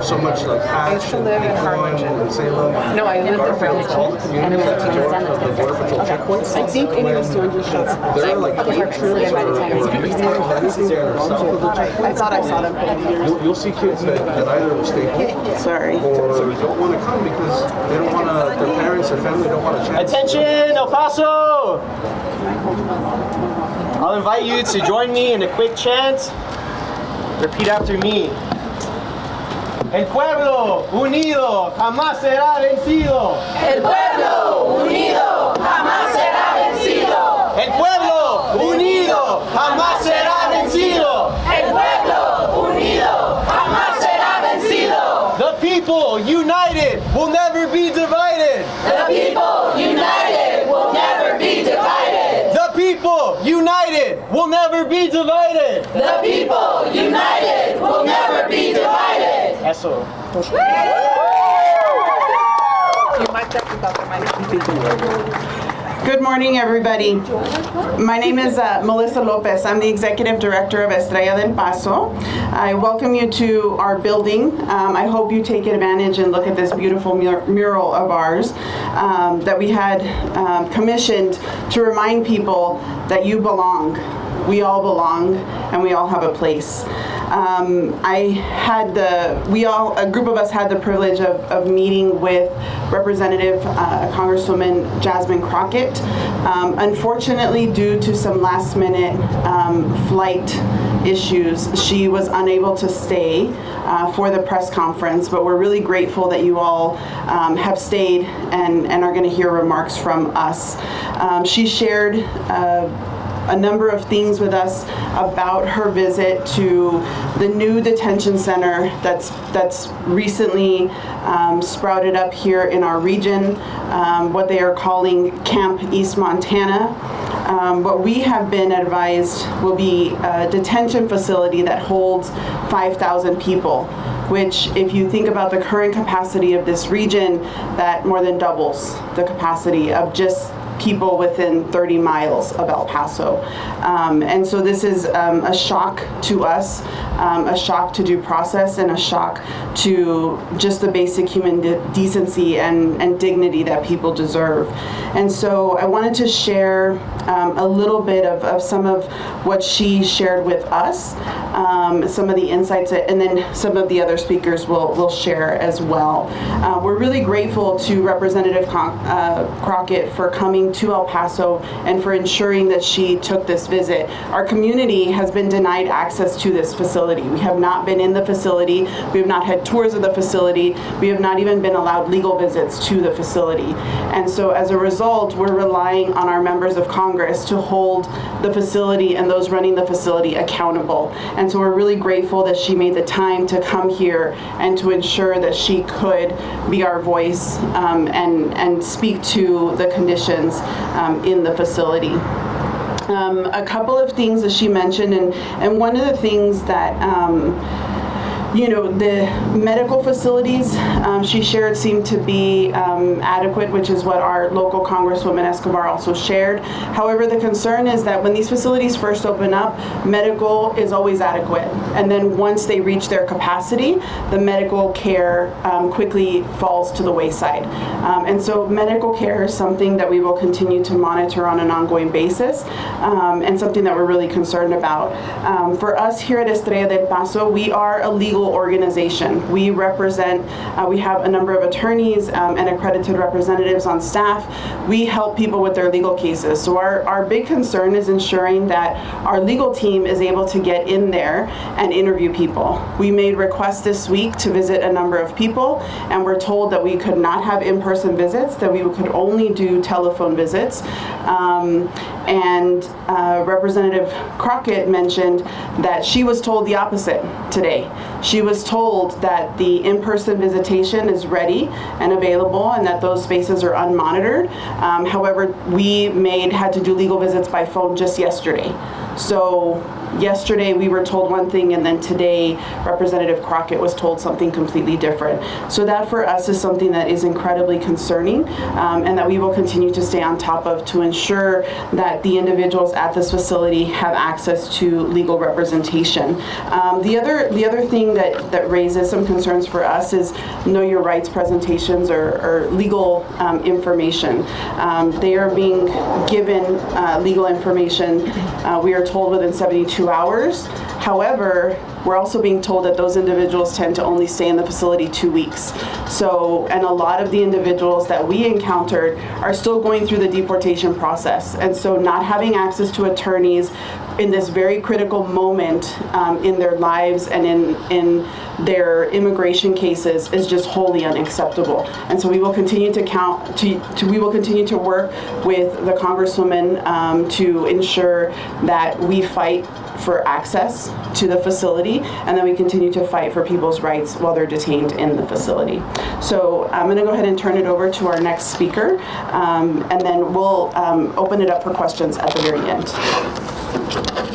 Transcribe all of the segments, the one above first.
so much like Patch, I used to live in Harlingen. and Salem. No, I lived in Brownsville. All the communities that are north of the Border Patrol checkpoints. I think any of those 200 shots. They're like kids that are south of the checkpoint. I thought I saw them. You'll see kids that either will stay home Sorry. or don't want to come because they don't want to, their parents or family don't want to chance. Attention, El Paso! I'll invite you to join me in a quick chant. Repeat after me. El pueblo unido jamás será vencido. El pueblo unido jamás será vencido. El pueblo unido jamás será vencido. El pueblo unido jamás será vencido. The people united will never be divided. The people united will never be divided. The people united will never be divided. The people united will never be divided. Eso. You might check without the mic. Good morning, everybody. My name is Melissa Lopez. I'm the Executive Director of Estrella del Paso. I welcome you to our building. I hope you take advantage and look at this beautiful mural of ours that we had commissioned to remind people that you belong. We all belong, and we all have a place. A group of us had the privilege of meeting with Representative Congresswoman Jasmine Crockett. Unfortunately, due to some last-minute flight issues, she was unable to stay for the press conference, but we're really grateful that you all have stayed and are going to hear remarks from us. She shared a number of things with us about her visit to the new detention center that's recently sprouted up here in our region, what they are calling Camp East Montana. What we have been advised will be a detention facility that holds 5,000 people, which, if you think about the current capacity of this region, that more than doubles the capacity of just people within 30 miles of El Paso. And so this is a shock to us, a shock to due process, and a shock to just the basic human decency and dignity that people deserve. And so I wanted to share a little bit of some of what she shared with us, some of the insights, and then some of the other speakers will share as well. We're really grateful to Representative Crockett for coming to El Paso and for ensuring that she took this visit. Our community has been denied access to this facility. We have not been in the facility. We have not had tours of the facility. We have not even been allowed legal visits to the facility. And so as a result, we're relying on our members of Congress to hold the facility and those running the facility accountable. And so we're really grateful that she made the time to come here and to ensure that she could be our voice and speak to the conditions in the facility. A couple of things that she mentioned, and one of the things that the medical facilities she shared seemed to be adequate, which is what our local Congresswoman Escobar also shared. However, the concern is that when these facilities first open up, medical is always adequate. And then once they reach their capacity, the medical care quickly falls to the wayside. And so medical care is something that we will continue to monitor on an ongoing basis, and something that we're really concerned about. For us here at Estrella del Paso, we are a legal organization. We represent, we have a number of attorneys and accredited representatives on staff. We help people with their legal cases. So our big concern is ensuring that our legal team is able to get in there and interview people. We made requests this week to visit a number of people, and we're told that we could not have in-person visits, that we could only do telephone visits. Representative Crockett mentioned that she was told the opposite today. She was told that the in-person visitation is ready and available and that those spaces are unmonitored. However, we had to do legal visits by phone just yesterday. So yesterday we were told one thing, and then today Representative Crockett was told something completely different. So that for us is something that is incredibly concerning, and that we will continue to stay on top of to ensure that the individuals at this facility have access to legal representation. The other thing that raises some concerns for us is know your rights presentations or legal information. They are being given legal information, we are told, within 72 hours. However, we're also being told that those individuals tend to only stay in the facility 2 weeks. So, and a lot of the individuals that we encountered are still going through the deportation process. And so not having access to attorneys in this very critical moment in their lives and in their immigration cases is just wholly unacceptable. And so we will continue we will continue to work with the Congresswoman to ensure that we fight for access to the facility, and then we continue to fight for people's rights while they're detained in the facility. So I'm going to go ahead and turn it over to our next speaker, and then we'll open it up for questions at the very end. Thank you.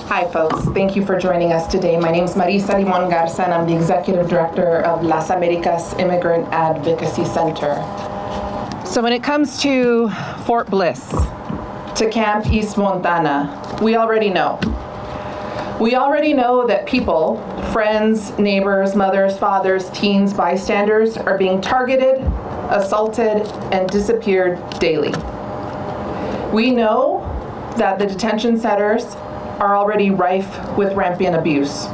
Hi folks, thank you for joining us today. My name is Marisa Limon Garza and I'm the Executive Director of Las Americas Immigrant Advocacy Center. So when it comes to Fort Bliss, to Camp East Montana, we already know. We already know that people, friends, neighbors, mothers, fathers, teens, bystanders are being targeted, assaulted, and disappeared daily. We know that the detention centers are already rife with rampant abuse.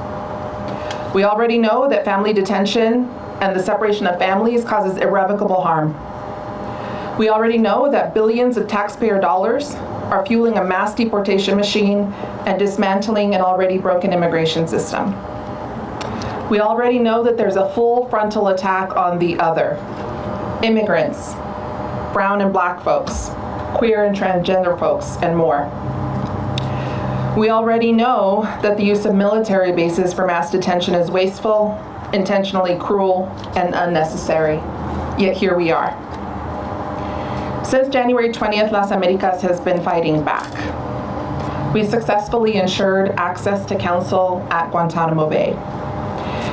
We already know that family detention and the separation of families causes irrevocable harm. We already know that billions of taxpayer dollars are fueling a mass deportation machine and dismantling an already broken immigration system. We already know that there's a full frontal attack on the other, immigrants, brown and black folks, queer and transgender folks, and more. We already know that the use of military bases for mass detention is wasteful, intentionally cruel, and unnecessary. Yet here we are. Since January 20th, Las Americas has been fighting back. We successfully ensured access to counsel at Guantanamo Bay.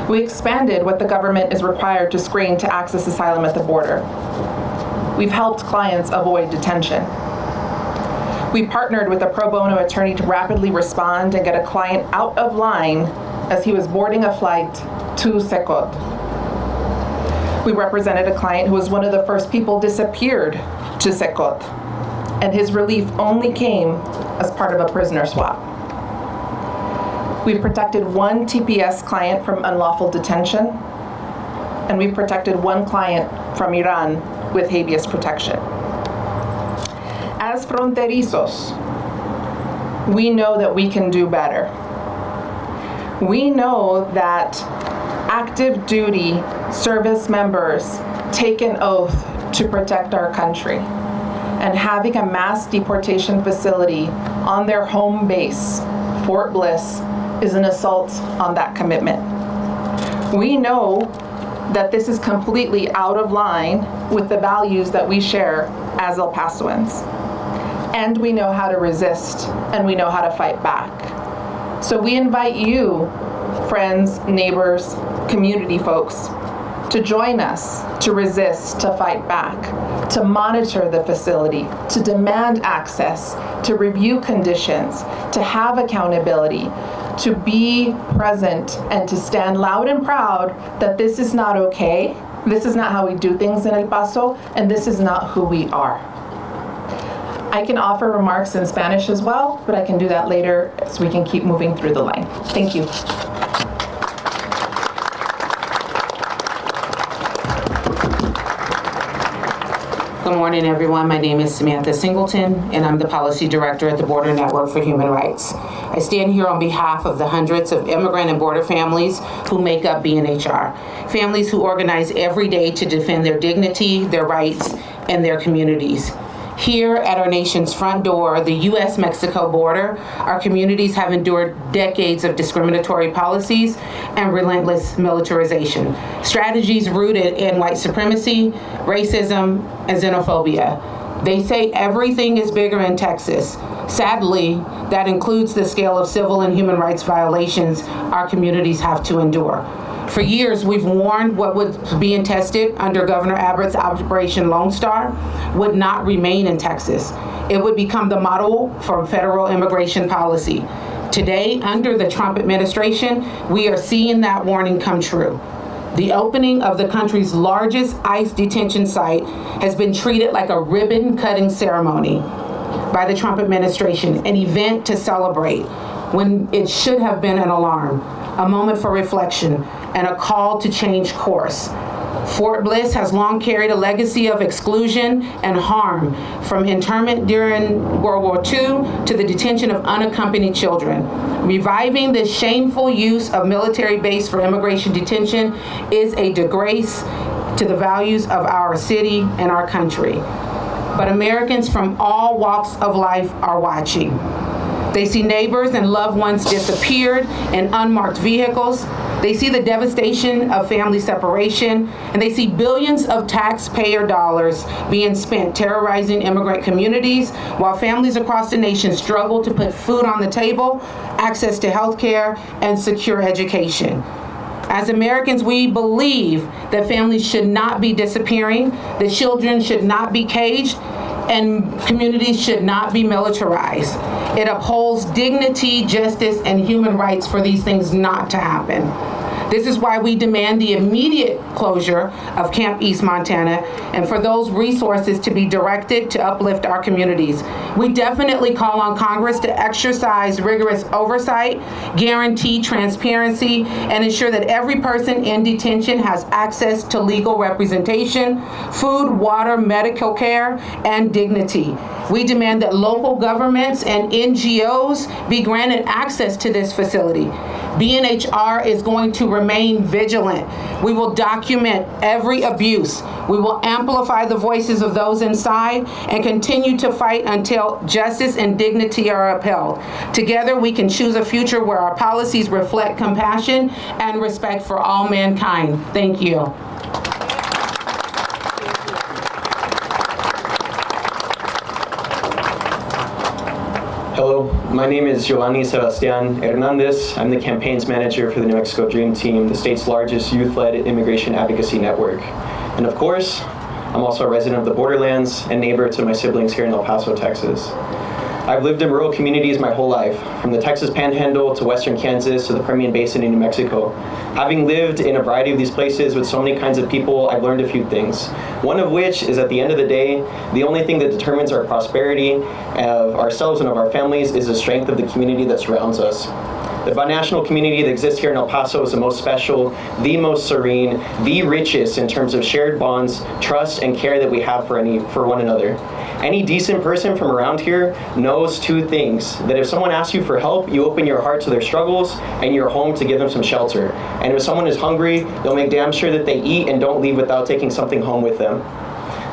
We expanded what the government is required to screen to access asylum at the border. We've helped clients avoid detention. We partnered with a pro bono attorney to rapidly respond and get a client out of line as he was boarding a flight to Secot. We represented a client who was one of the first people disappeared to Secot, and his relief only came as part of a prisoner swap. We've protected one TPS client from unlawful detention, and we've protected one client from Iran with habeas protection. As fronterizos, we know that we can do better. We know that active duty service members take an oath to protect our country. And having a mass deportation facility on their home base, Fort Bliss, is an assault on that commitment. We know that this is completely out of line with the values that we share as El Pasoans. And we know how to resist, and we know how to fight back. So we invite you, friends, neighbors, community folks, to join us, to resist, to fight back, to monitor the facility, to demand access, to review conditions, to have accountability, to be present, and to stand loud and proud that this is not okay, this is not how we do things in El Paso, and this is not who we are. I can offer remarks in Spanish as well, but I can do that later so we can keep moving through the line. Thank you. Good morning, everyone. My name is Samantha Singleton, and I'm the Policy Director at the Border Network for Human Rights. I stand here on behalf of the hundreds of immigrant and border families who make up BNHR, families who organize every day to defend their dignity, their rights, and their communities. Here at our nation's front door, the U.S.-Mexico border, our communities have endured decades of discriminatory policies and relentless militarization, strategies rooted in white supremacy, racism, and xenophobia. They say everything is bigger in Texas. Sadly, that includes the scale of civil and human rights violations our communities have to endure. For years, we've warned what was being tested under Governor Abbott's Operation Lone Star would not remain in Texas. It would become the model for federal immigration policy. Today, under the Trump administration, we are seeing that warning come true. The opening of the country's largest ICE detention site has been treated like a ribbon-cutting ceremony by the Trump administration, an event to celebrate, when it should have been an alarm, a moment for reflection, and a call to change course. Fort Bliss has long carried a legacy of exclusion and harm, from internment during World War II to the detention of unaccompanied children. Reviving this shameful use of military base for immigration detention is a disgrace to the values of our city and our country. But Americans from all walks of life are watching. They see neighbors and loved ones disappeared in unmarked vehicles. They see the devastation of family separation, and they see billions of taxpayer dollars being spent terrorizing immigrant communities while families across the nation struggle to put food on the table, access to health care, and secure education. As Americans, we believe that families should not be disappearing, that children should not be caged, and communities should not be militarized. It upholds dignity, justice, and human rights for these things not to happen. This is why we demand the immediate closure of Camp East Montana, and for those resources to be directed to uplift our communities. We definitely call on Congress to exercise rigorous oversight, guarantee transparency, and ensure that every person in detention has access to legal representation, food, water, medical care, and dignity. We demand that local governments and NGOs be granted access to this facility. BNHR is going to remain vigilant. We will document every abuse. We will amplify the voices of those inside and continue to fight until justice and dignity are upheld. Together, we can choose a future where our policies reflect compassion and respect for all mankind. Thank you. Hello, my name is Giovanni Sebastian Hernandez. I'm the campaigns manager for the New Mexico Dream Team, the state's largest youth-led immigration advocacy network. And of course, I'm also a resident of the borderlands and neighbor to my siblings here in El Paso, Texas. I've lived in rural communities my whole life, from the Texas Panhandle to Western Kansas to the Permian Basin in New Mexico. Having lived in a variety of these places with so many kinds of people, I've learned a few things. One of which is, at the end of the day, the only thing that determines our prosperity of ourselves and of our families is the strength of the community that surrounds us. The binational community that exists here in El Paso is the most special, the most serene, the richest in terms of shared bonds, trust, and care that we have for one another. Any decent person from around here knows two things: that if someone asks you for help, you open your heart to their struggles and your home to give them some shelter. And if someone is hungry, you'll make damn sure that they eat and don't leave without taking something home with them.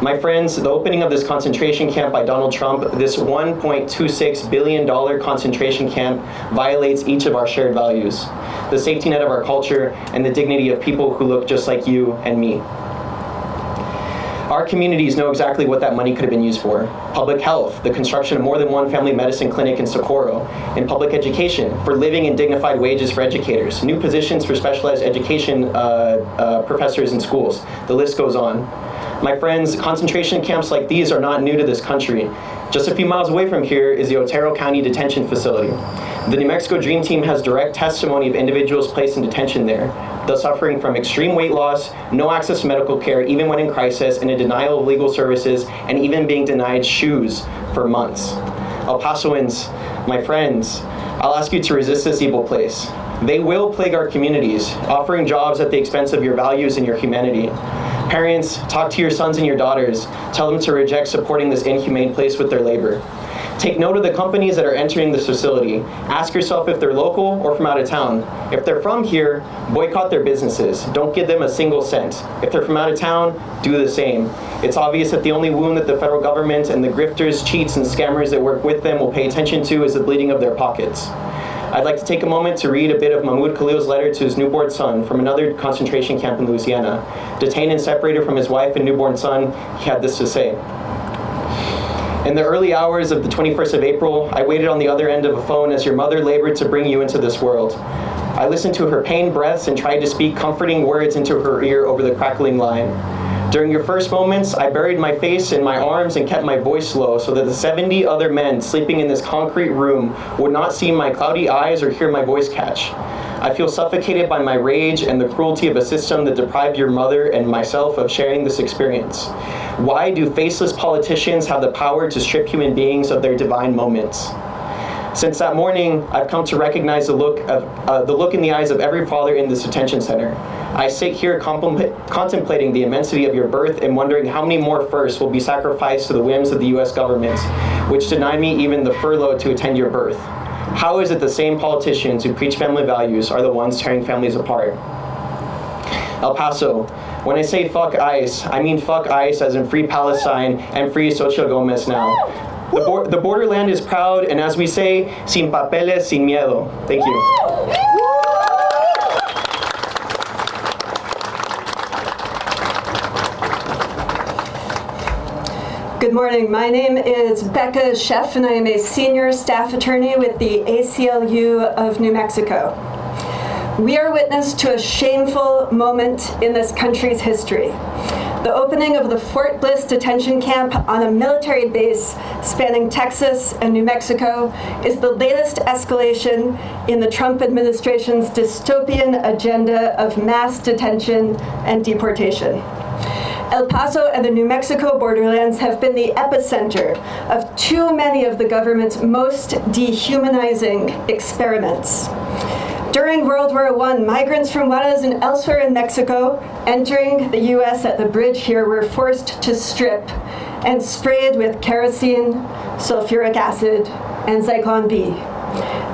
My friends, the opening of this concentration camp by Donald Trump, this $1.26 billion concentration camp, violates each of our shared values, the safety net of our culture, and the dignity of people who look just like you and me. Our communities know exactly what that money could have been used for. Public health, the construction of more than one family medicine clinic in Socorro, and public education, for living and dignified wages for educators, new positions for specialized education professors in schools. The list goes on. My friends, concentration camps like these are not new to this country. Just a few miles away from here is the Otero County Detention Facility. The New Mexico Dream Team has direct testimony of individuals placed in detention there, thus suffering from extreme weight loss, no access to medical care even when in crisis, and a denial of legal services, and even being denied shoes for months. El Pasoans, my friends, I'll ask you to resist this evil place. They will plague our communities, offering jobs at the expense of your values and your humanity. Parents, talk to your sons and your daughters. Tell them to reject supporting this inhumane place with their labor. Take note of the companies that are entering this facility. Ask yourself if they're local or from out of town. If they're from here, boycott their businesses. Don't give them a single cent. If they're from out of town, do the same. It's obvious that the only wound that the federal government and the grifters, cheats, and scammers that work with them will pay attention to is the bleeding of their pockets. I'd like to take a moment to read a bit of Mahmoud Khalil's letter to his newborn son from another concentration camp in Louisiana. Detained and separated from his wife and newborn son, he had this to say. In the early hours of the 21st of April, I waited on the other end of a phone as your mother labored to bring you into this world. I listened to her pained breaths and tried to speak comforting words into her ear over the crackling line. During your first moments, I buried my face in my arms and kept my voice low so that the 70 other men sleeping in this concrete room would not see my cloudy eyes or hear my voice catch. I feel suffocated by my rage and the cruelty of a system that deprived your mother and myself of sharing this experience. Why do faceless politicians have the power to strip human beings of their divine moments? Since that morning, I've come to recognize the look in the eyes of every father in this detention center. I sit here contemplating the immensity of your birth and wondering how many more firsts will be sacrificed to the whims of the US government, which denied me even the furlough to attend your birth. How is it the same politicians who preach family values are the ones tearing families apart? El Paso, when I say fuck ICE, I mean fuck ICE as in free Palestine and free Xochitl Gomez now. The borderland is proud, and as we say, sin papeles, sin miedo. Thank you. Good morning. My name is Becca Sheff, and I am a senior staff attorney with the ACLU of New Mexico. We are witness to a shameful moment in this country's history. The opening of the Fort Bliss Detention Camp on a military base spanning Texas and New Mexico is the latest escalation in the Trump administration's dystopian agenda of mass detention and deportation. El Paso and the New Mexico borderlands have been the epicenter of too many of the government's most dehumanizing experiments. During World War I, migrants from Juarez and elsewhere in Mexico entering the U.S. at the bridge here were forced to strip and sprayed with kerosene, sulfuric acid, and Zyklon B.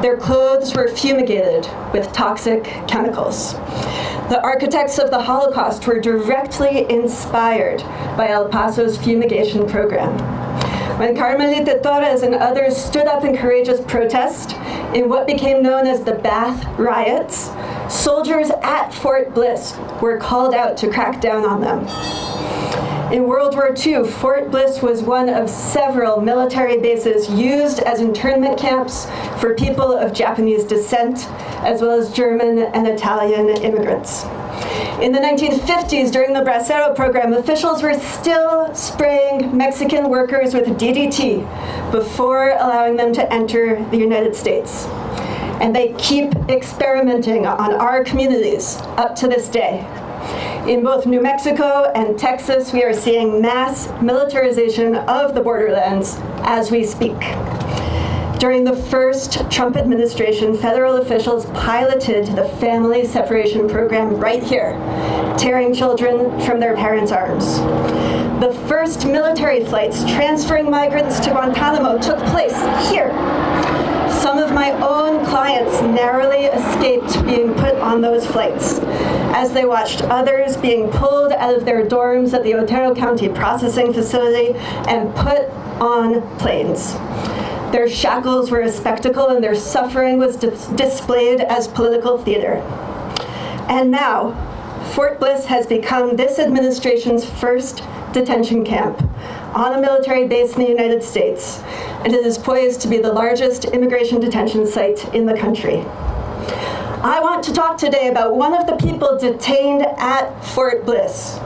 Their clothes were fumigated with toxic chemicals. The architects of the Holocaust were directly inspired by El Paso's fumigation program. When Carmelita Torres and others stood up in courageous protest in what became known as the Bath Riots, soldiers at Fort Bliss were called out to crack down on them. In World War II, Fort Bliss was one of several military bases used as internment camps for people of Japanese descent, as well as German and Italian immigrants. In the 1950s, during the Bracero program, officials were still spraying Mexican workers with DDT before allowing them to enter the United States. And they keep experimenting on our communities up to this day. In both New Mexico and Texas, we are seeing mass militarization of the borderlands as we speak. During the first Trump administration, federal officials piloted the family separation program right here, tearing children from their parents' arms. The first military flights transferring migrants to Guantanamo took place here. Some of my own clients narrowly escaped being put on those flights as they watched others being pulled out of their dorms at the Otero County Processing Facility and put on planes. Their shackles were a spectacle and their suffering was displayed as political theater. And now, Fort Bliss has become this administration's first detention camp on a military base in the United States, and it is poised to be the largest immigration detention site in the country. I want to talk today about one of the people detained at Fort Bliss,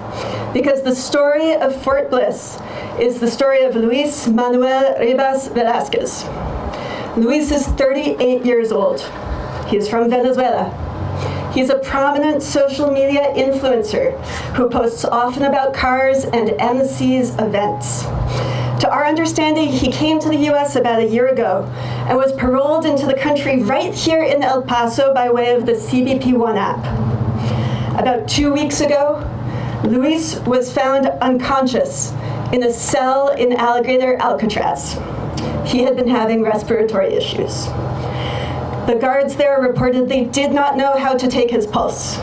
because the story of Fort Bliss is the story of Luis Manuel Ribas Velasquez. Luis is 38 years old. He is from Venezuela. He's a prominent social media influencer who posts often about cars and MCs events. To our understanding, he came to the US about a year ago and was paroled into the country right here in El Paso by way of the CBP-1 app. About 2 weeks ago, Luis was found unconscious in a cell in Alligator, Alcatraz. he had been having respiratory issues. The guards there reportedly did not know how to take his pulse.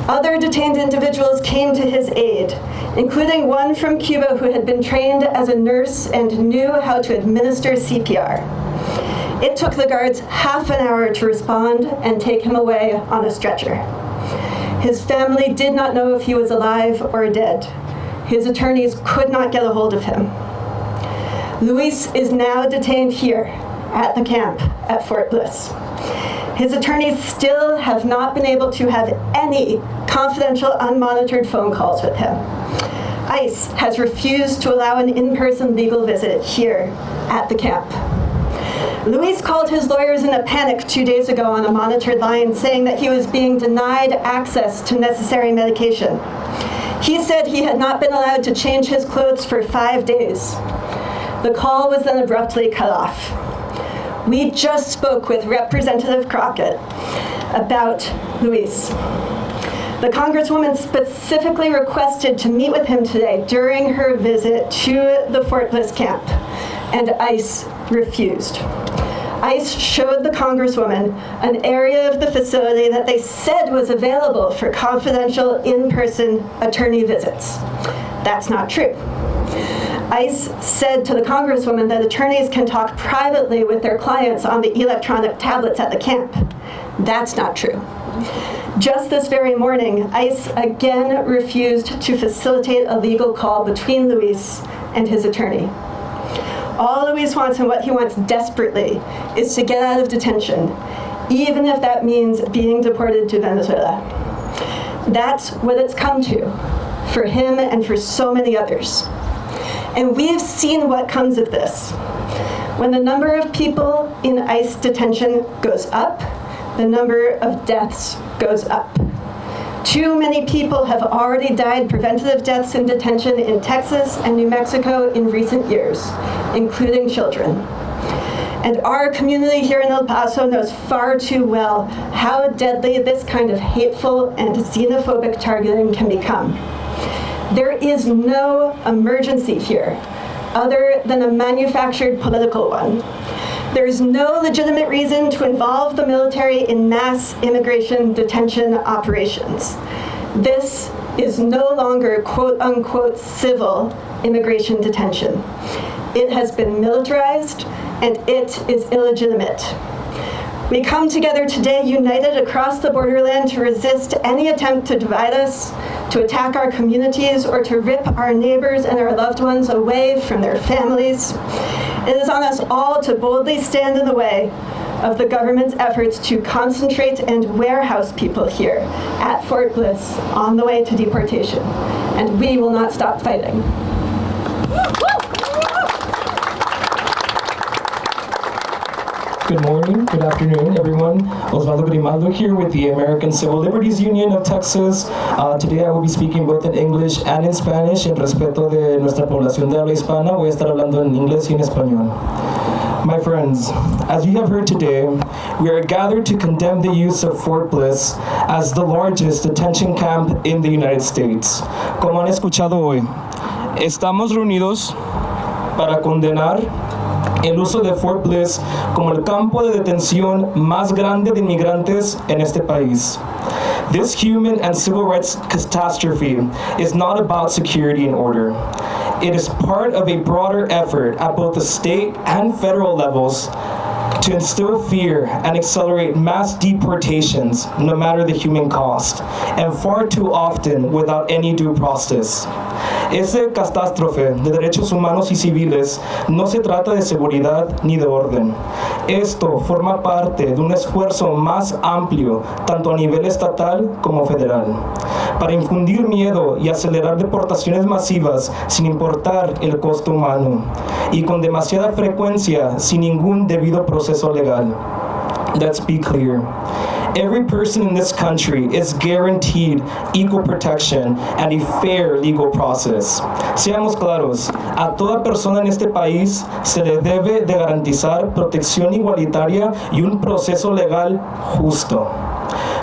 Other detained individuals came to his aid, including one from Cuba who had been trained as a nurse and knew how to administer CPR. It took the guards half an hour to respond and take him away on a stretcher. His family did not know if he was alive or dead. His attorneys could not get a hold of him. Luis is now detained here at the camp at Fort Bliss. His attorneys still have not been able to have any confidential, unmonitored phone calls with him. ICE has refused to allow an in-person legal visit here at the camp. Luis called his lawyers in a panic 2 days ago on a monitored line, saying that he was being denied access to necessary medication. He said he had not been allowed to change his clothes for 5 days. The call was then abruptly cut off. We just spoke with Representative Crockett about Luis. The Congresswoman specifically requested to meet with him today during her visit to the Fort Bliss camp, and ICE refused. ICE showed the Congresswoman an area of the facility that they said was available for confidential in-person attorney visits. That's not true. ICE said to the Congresswoman that attorneys can talk privately with their clients on the electronic tablets at the camp. That's not true. Just this very morning, ICE again refused to facilitate a legal call between Luis and his attorney. All Luis wants and what he wants desperately is to get out of detention, even if that means being deported to Venezuela. That's what it's come to for him and for so many others. And we've seen what comes of this. When the number of people in ICE detention goes up, the number of deaths goes up. Too many people have already died preventative deaths in detention in Texas and New Mexico in recent years, including children. And our community here in El Paso knows far too well how deadly this kind of hateful and xenophobic targeting can become. There is no emergency here other than a manufactured political one. There is no legitimate reason to involve the military in mass immigration detention operations. This is no longer quote-unquote civil immigration detention. It has been militarized and it is illegitimate. We come together today united across the borderland to resist any attempt to divide us, to attack our communities, or to rip our neighbors and our loved ones away from their families. It is on us all to boldly stand in the way of the government's efforts to concentrate and warehouse people here at Fort Bliss on the way to deportation. And we will not stop fighting. Good morning, good afternoon, everyone. Osvaldo Grimaldo here with the American Civil Liberties Union of Texas. Today I will be speaking both in English and in Spanish. En respeto de nuestra población de habla hispana, voy a estar hablando en inglés y en español. My friends, as you have heard today, we are gathered to condemn the use of Fort Bliss as the largest detention camp in the United States. Como han escuchado hoy, estamos reunidos para condenar el uso de Fort Bliss como el campo de detención más grande de inmigrantes en este país. This human and civil rights catastrophe is not about security and order. It is part of a broader effort at both the state and federal levels to instill fear and accelerate mass deportations, no matter the human cost, and far too often without any due process. Ese catástrofe de derechos humanos y civiles no se trata de seguridad ni de orden. Esto forma parte de un esfuerzo más amplio, tanto a nivel estatal como federal, para infundir miedo y acelerar deportaciones masivas sin importar el costo humano, y con demasiada frecuencia sin ningún debido proceso legal. Let's be clear. Every person in this country is guaranteed equal protection and a fair legal process. Seamos claros, a toda persona en este país se le debe de garantizar protección igualitaria y un proceso legal justo.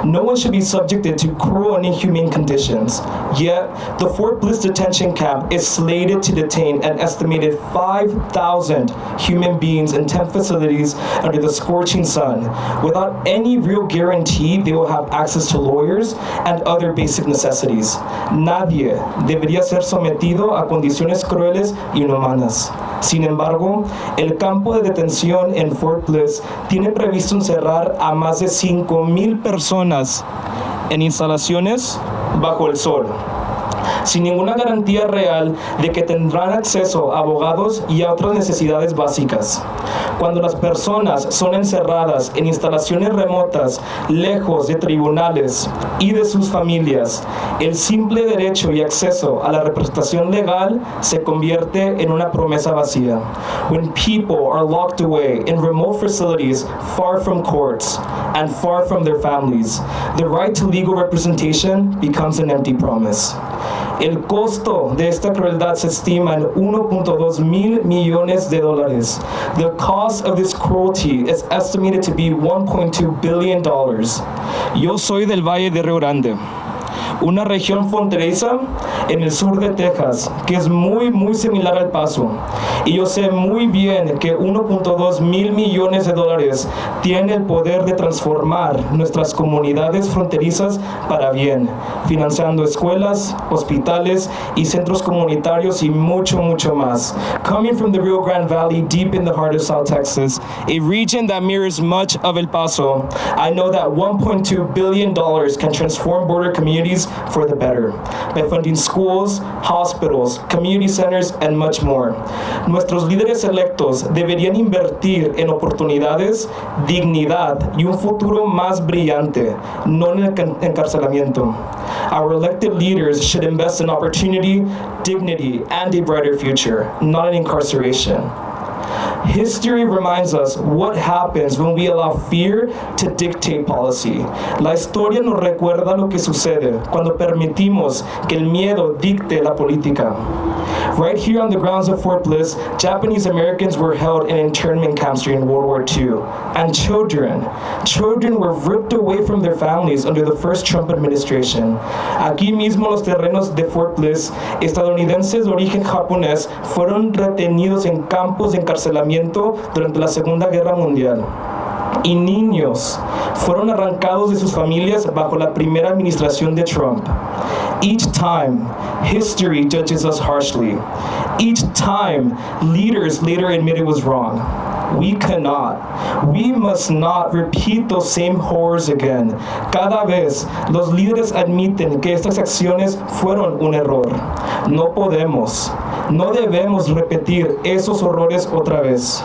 No one should be subjected to cruel and inhumane conditions. Yet, the Fort Bliss Detention Camp is slated to detain an estimated 5,000 human beings in 10 facilities under the scorching sun, without any real guarantee they will have access to lawyers and other basic necessities. Nadie debería ser sometido a condiciones crueles y inhumanas. Sin embargo, el campo de detención en Fort Bliss tiene previsto encerrar a más de 5,000 personas en instalaciones bajo el sol, sin ninguna garantía real de que tendrán acceso a abogados y a otras necesidades básicas. Cuando las personas son encerradas en instalaciones remotas, lejos de tribunales y de sus familias, el simple derecho y acceso a la representación legal se convierte en una promesa vacía. When people are locked away in remote facilities far from courts and far from their families, the right to legal representation becomes an empty promise. El costo de esta crueldad se estima en $1.2 mil millones. The cost of this cruelty is estimated to be $1.2 billion. Yo soy del Valle de Rio Grande, una región fronteriza en el sur de Texas, que es muy similar al Paso. Y yo sé muy bien que $1.2 mil millones tiene el poder de transformar nuestras comunidades fronterizas para bien, financiando escuelas, hospitales y centros comunitarios y mucho más. Coming from the Rio Grande Valley, deep in the heart of South Texas, a region that mirrors much of El Paso, I know that $1.2 billion can transform border communities for the better, by funding schools, hospitals, community centers, and much more. Nuestros líderes electos deberían invertir en oportunidades, dignidad y un futuro más brillante, no en el encarcelamiento. Our elected leaders should invest in opportunity, dignity, and a brighter future, not in incarceration. History reminds us what happens when we allow fear to dictate policy. La historia nos recuerda lo que sucede cuando permitimos que el miedo dicte la política. Right here on the grounds of Fort Bliss, Japanese Americans were held in internment camps during World War II. And children were ripped away from their families under the first Trump administration. Aquí mismo en los terrenos de Fort Bliss, estadounidenses de origen japonés fueron retenidos en campos de encarcelamiento durante la Segunda Guerra Mundial. Y niños fueron arrancados de sus familias bajo la primera administración de Trump. Each time, history judges us harshly. Each time, leaders later admit it was wrong. We must not repeat those same horrors again. Cada vez, los líderes admiten que estas acciones fueron un error. No debemos repetir esos horrores otra vez.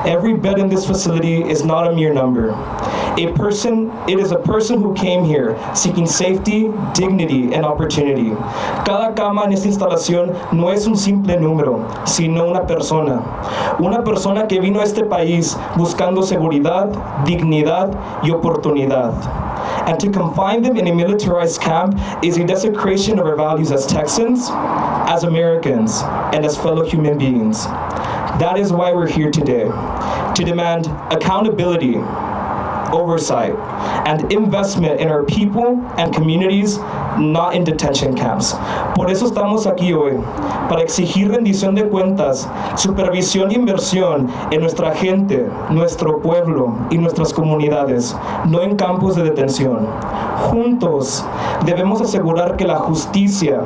Every bed in this facility is not a mere number. It is a person who came here seeking safety, dignity, and opportunity. Cada cama en esta instalación no es un simple número, sino una persona. Una persona que vino a este país buscando seguridad, dignidad y oportunidad. And to confine them in a militarized camp is a desecration of our values as Texans, as Americans, and as fellow human beings. That is why we're here today, to demand accountability, oversight, and investment in our people and communities, not in detention camps. Por eso estamos aquí hoy, para exigir rendición de cuentas, supervisión e inversión en nuestra gente, nuestro pueblo y nuestras comunidades, no en campos de detención. Juntos debemos asegurar que la justicia,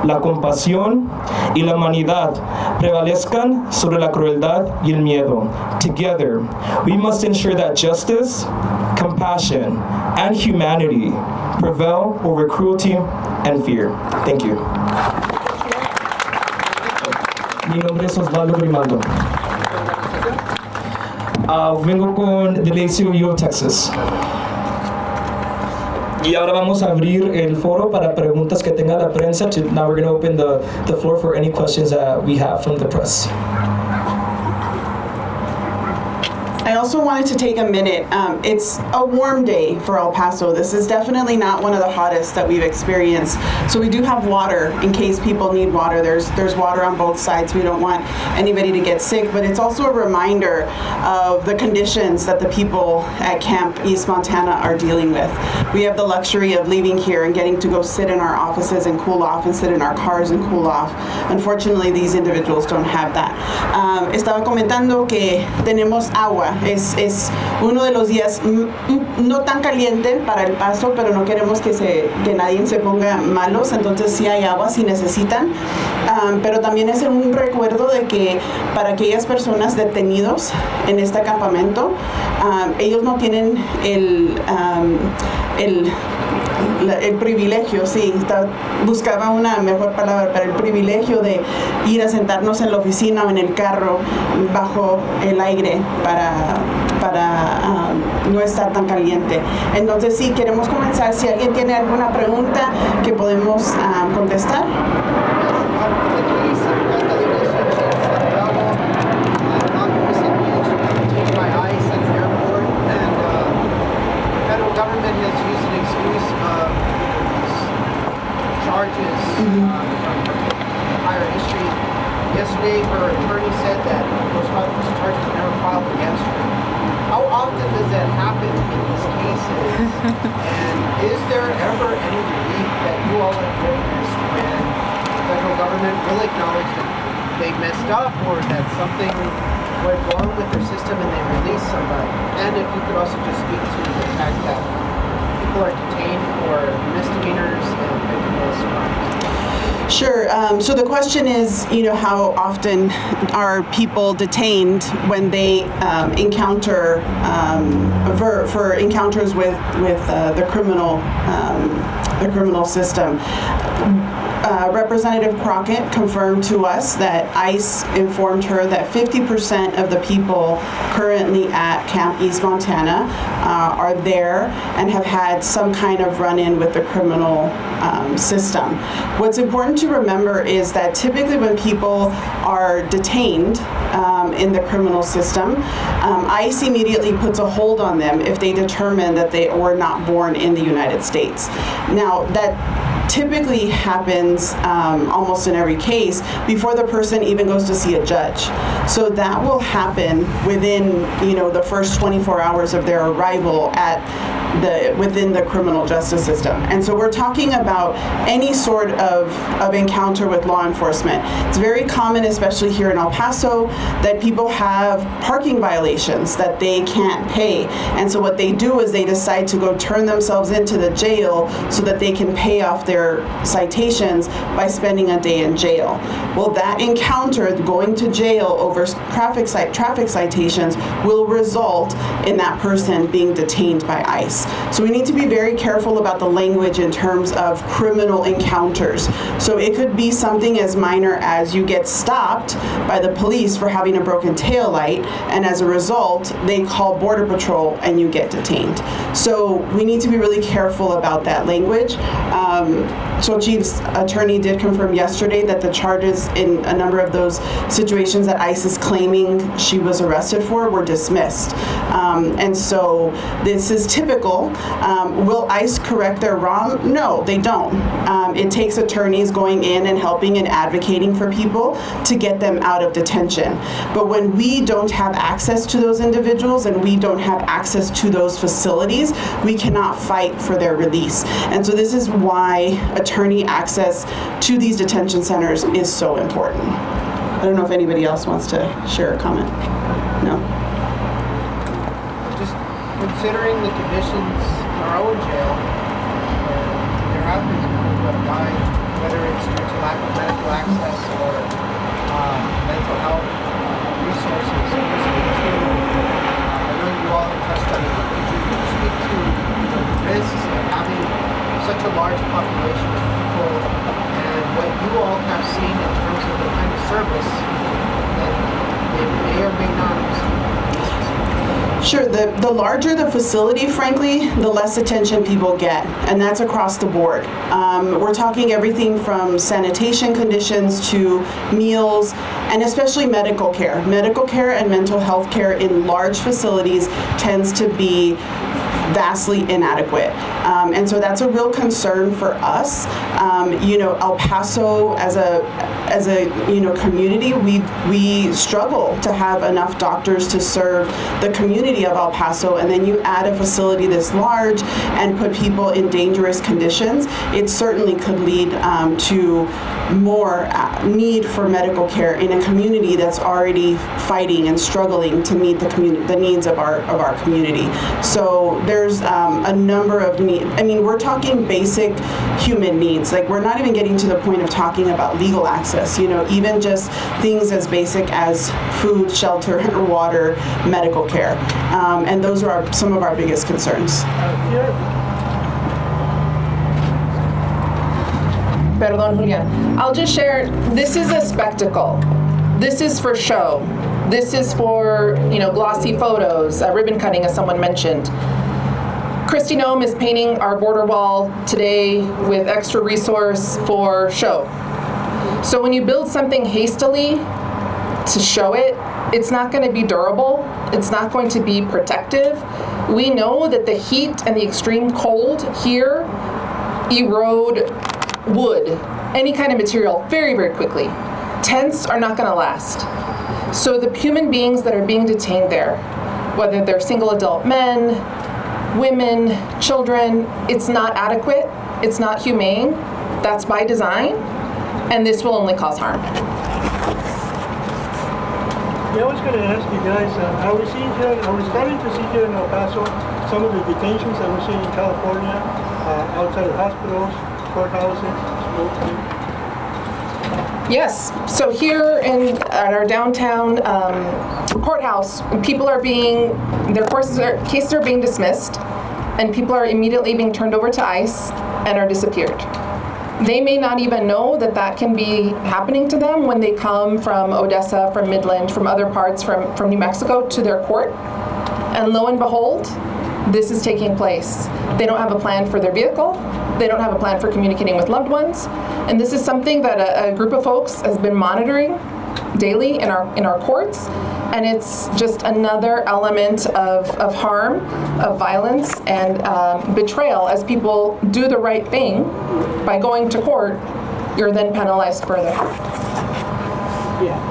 la compasión y la humanidad prevalezcan sobre la crueldad y el miedo. Together, we must ensure that justice, compassion, and humanity prevail over cruelty and fear. Thank you. Mi nombre es Osvaldo Grimaldo. Vengo del ACLU of Texas. Y ahora vamos a abrir el foro para preguntas que tenga la prensa. Now we're going to open the floor for any questions that we have from the press. I also wanted to take a minute. It's a warm day for El Paso. This is definitely not one of the hottest that we've experienced. So we do have water in case people need water. There's water on both sides. We don't want anybody to get sick, but it's also a reminder of the conditions that the people at Camp East Montana are dealing with. We have the luxury of leaving here and getting to go sit in our offices and cool off and sit in our cars and cool off. Unfortunately, these individuals don't have that. Estaba comentando que tenemos agua. Es uno de los días no tan caliente para El Paso, pero no queremos que nadie se ponga malos, entonces sí hay agua si necesitan. Pero también es un recuerdo de que para aquellas personas detenidos en este campamento, ellos no tienen el privilegio, sí, buscaba una mejor palabra, pero el privilegio de ir a sentarnos en la oficina o en el carro bajo el aire para no estar tan caliente. Entonces sí, queremos comenzar. Si alguien tiene alguna pregunta que podemos contestar. Prior history. Yesterday, her attorney said that those charges were never filed against her. How often does that happen in these cases? And is there ever any relief that you all have witnessed when the federal government will acknowledge that they messed up or that something went wrong with their system and they release somebody? And if you could also just speak to the fact that people are detained for misdemeanors and victimless crimes. Sure. So the question is, how often are people detained when they encounter for encounters with the criminal system? Representative Crockett confirmed to us that ICE informed her that 50% of the people currently at Camp East Montana are there and have had some kind of run-in with the criminal system. What's important to remember is that typically when people are detained in the criminal system, ICE immediately puts a hold on them if they determine that they were not born in the United States. Now, that typically happens almost in every case before the person even goes to see a judge. So that will happen within the first 24 hours of their arrival within the criminal justice system. And so we're talking about any sort of encounter with law enforcement. It's very common, especially here in El Paso, that people have parking violations that they can't pay. And so what they do is they decide to go turn themselves into the jail so that they can pay off their citations by spending a day in jail. Well, that encounter, going to jail over traffic citations, will result in that person being detained by ICE. So we need to be very careful about the language in terms of criminal encounters. So it could be something as minor as you get stopped by the police for having a broken tail light, and as a result, they call Border Patrol and you get detained. So we need to be really careful about that language. Xochitl's attorney did confirm yesterday that the charges in a number of those situations that ICE is claiming she was arrested for were dismissed. And so this is typical. Will ICE correct their wrong? No, they don't. It takes attorneys going in and helping and advocating for people to get them out of detention. But when we don't have access to those individuals and we don't have access to those facilities, we cannot fight for their release. And so this is why attorney access to these detention centers is so important. I don't know if anybody else wants to share a comment. No? Just considering the conditions in our own jail, there have been people who have died, whether it's due to lack of medical access or mental health resources. I know you all have touched on it. Could you speak to the risks of having such a large population of people and what you all have seen in terms of the kind of service that they may or may not receive? Sure. The larger the facility, frankly, the less attention people get, and that's across the board. We're talking everything from sanitation conditions to meals, and especially medical care. Medical care and mental health care in large facilities tends to be vastly inadequate. And so that's a real concern for us. El Paso as a community, we struggle to have enough doctors to serve the community of El Paso, and then you add a facility this large and put people in dangerous conditions, it certainly could lead to more need for medical care in a community that's already fighting and struggling to meet the needs of our community. So there's a number of needs. I mean, we're talking basic human needs. Like, we're not even getting to the point of talking about legal access, even just things as basic as food, shelter, water, medical care. And those are some of our biggest concerns. Perdón, Julian. I'll just share, this is a spectacle. This is for show. This is for, glossy photos, ribbon cutting, as someone mentioned. Christy Nome is painting our border wall today with extra resource for show. So when you build something hastily to show it, it's not going to be durable. It's not going to be protective. We know that the heat and the extreme cold here erode wood, any kind of material, very, very quickly. Tents are not going to last. So the human beings that are being detained there, whether they're single adult men, women, children, it's not adequate, it's not humane, that's by design, and this will only cause harm. Yeah, I was going to ask you guys, I was starting to see here in El Paso some of the detentions that we're seeing in California, outside of hospitals, courthouses, schools. Yes, so here at our downtown courthouse, people are their cases are being dismissed, and people are immediately being turned over to ICE and are disappeared. They may not even know that can be happening to them when they come from Odessa, from Midland, from other parts, from New Mexico to their court. And lo and behold, this is taking place. They don't have a plan for their vehicle. They don't have a plan for communicating with loved ones. And this is something that a group of folks has been monitoring daily in our courts. And it's just another element of harm, of violence, and betrayal. As people do the right thing by going to court, you're then penalized further. Yeah.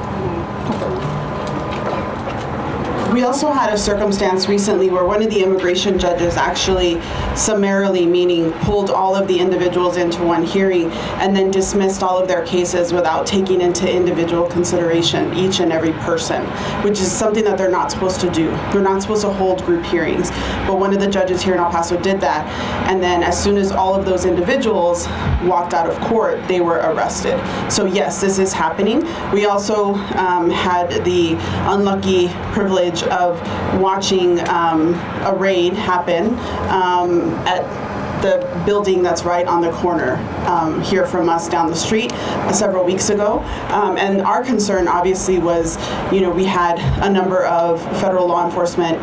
We also had a circumstance recently where one of the immigration judges actually summarily, meaning pulled all of the individuals into one hearing and then dismissed all of their cases without taking into individual consideration each and every person, which is something that they're not supposed to do. They're not supposed to hold group hearings. But one of the judges here in El Paso did that, and then as soon as all of those individuals walked out of court, they were arrested. So yes, this is happening. We also had the unlucky privilege of watching a raid happen at the building that's right on the corner here from us down the street several weeks ago. And our concern obviously was, we had a number of federal law enforcement,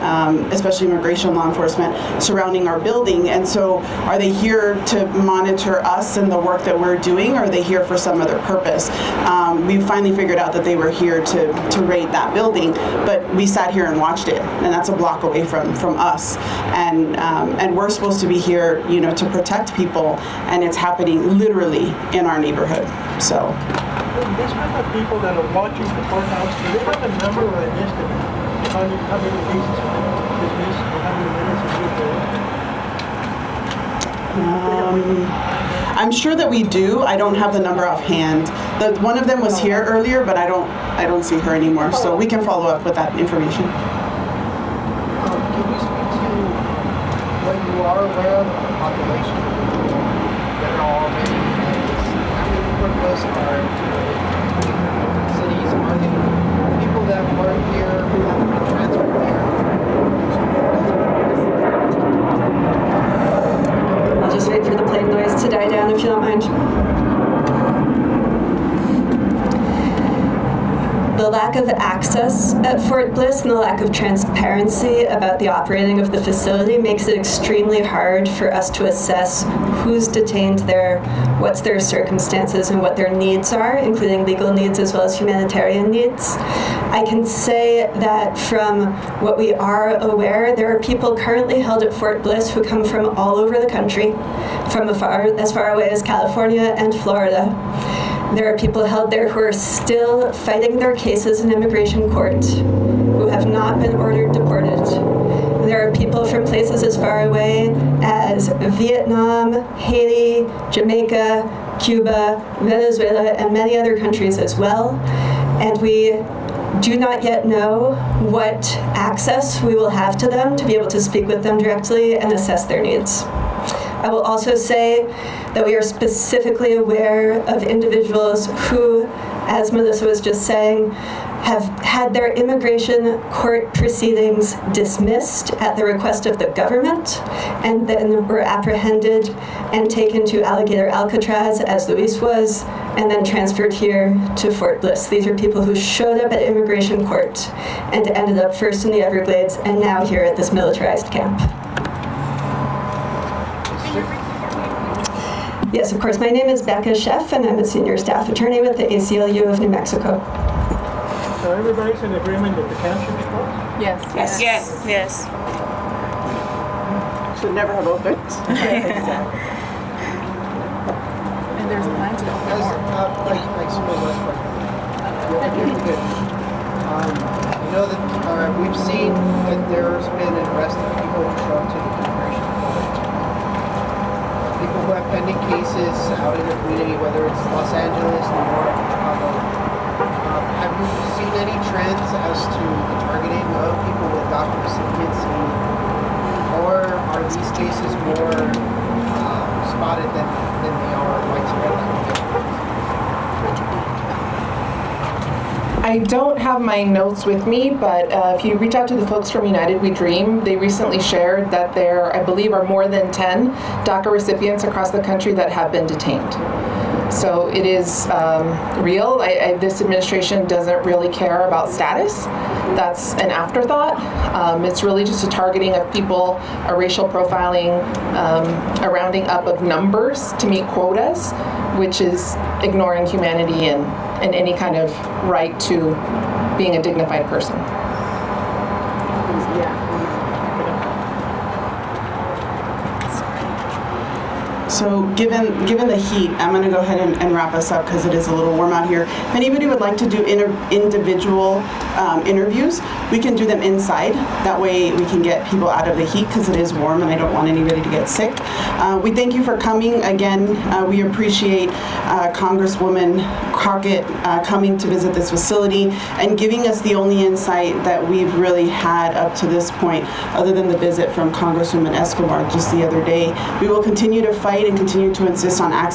especially immigration law enforcement, surrounding our building. And so are they here to monitor us and the work that we're doing, or are they here for some other purpose? We finally figured out that they were here to raid that building, but we sat here and watched it, and that's a block away from us. And we're supposed to be here, to protect people, and it's happening literally in our neighborhood. So. This group of people that are watching the courthouse, do they have a number or an estimate? How many cases were dismissed, or how many minutes of I'm sure that we do. I don't have the number offhand. One of them was here earlier, but I don't see her anymore. So we can follow up with that information. Can you speak to what you are aware of the population that are already in this? How many Fort Bliss are different cities? Are there people that work here who have been transferred here? I'll just wait for the plane noise to die down if you don't mind. The last lack of access at Fort Bliss and the lack of transparency about the operating of the facility makes it extremely hard for us to assess who's detained there, what's their circumstances, and what their needs are, including legal needs as well as humanitarian needs. I can say that from what we are aware, there are people currently held at Fort Bliss who come from all over the country, from as far away as California and Florida. There are people held there who are still fighting their cases in immigration court, who have not been ordered deported. There are people from places as far away as Vietnam, Haiti, Jamaica, Cuba, Venezuela, and many other countries as well. And we do not yet know what access we will have to them to be able to speak with them directly and assess their needs. I will also say that we are specifically aware of individuals who, as Melissa was just saying, have had their immigration court proceedings dismissed at the request of the government and then were apprehended and taken to Alligator Alcatraz, as Luis was, and then transferred here to Fort Bliss. These are people who showed up at immigration court and ended up first in the Everglades and now here at this militarized camp. Yes, of course. My name is Becca Sheff, and I'm a senior staff attorney with the ACLU of New Mexico. So everybody's in agreement that the camp should be closed? Yes. Yes. Yes. Yes. Should never have opened. And there's a plan to open more. Like Sumo's last question. You know that we've seen that there's been an arrest of people who show up to the immigration court. People who have pending cases out in the community, whether it's Los Angeles, New York, Chicago. Have you seen any trends as to the targeting of people with DACA recipiency, or are these cases more spotted than they are widespread? I don't have my notes with me, but if you reach out to the folks from United We Dream, they recently shared that there, I believe, are more than 10 DACA recipients across the country that have been detained. So it is real. This administration doesn't really care about status. That's an afterthought. It's really just a targeting of people, a racial profiling, a rounding up of numbers to meet quotas, which is ignoring humanity and any kind of right to being a dignified person. So given the heat, I'm going to go ahead and wrap us up because it is a little warm out here. If anybody would like to do individual interviews, we can do them inside. That way we can get people out of the heat because it is warm and I don't want anybody to get sick. We thank you for coming. Again, we appreciate Congresswoman Crockett coming to visit this facility and giving us the only insight that we've really had up to this point, other than the visit from Congresswoman Escobar just the other day. We will continue to fight and continue to insist on access